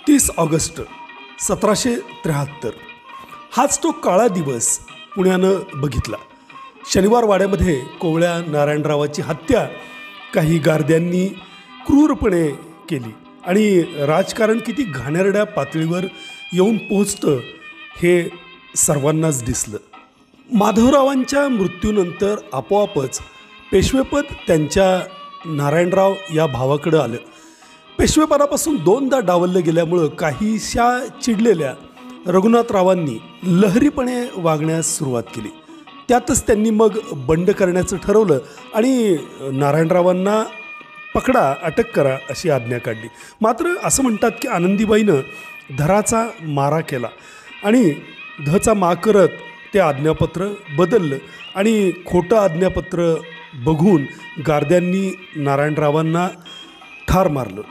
30 August 1773 हाच तो काळा दिवस पुण्यानं बघितला. शनिवार वाड्यामध्ये कोवळ्या नारायणरावाची हत्या काही गारद्यांनी क्रूरपणे केली आणि राजकारण किती घाणेरड्या पातळीवर येऊन पोहोचतं हे सर्वांनाच दिसलं. माधवरावांच्या मृत्यूनंतर आपोआपच पेशवेपद त्यांच्या नारायणराव या भावाकडं आलं. पेशवेपदापासून 2दा डावललं गेल्यामुळं काहीशा चिडलेल्या रघुनाथरावांनी लहरीपणे वागण्यास सुरुवात केली. त्यातच त्यांनी मग बंड करण्याचं ठरवलं आणि नारायणरावांना पकडा, अटक करा अशी आज्ञा काढली. मात्र असं म्हणतात की आनंदीबाईनं धराचा मारा केला आणि धचा मा करत ते आज्ञापत्र बदललं आणि खोटं आज्ञापत्र बघून गारद्यांनी नारायणरावांना ठार मारलं.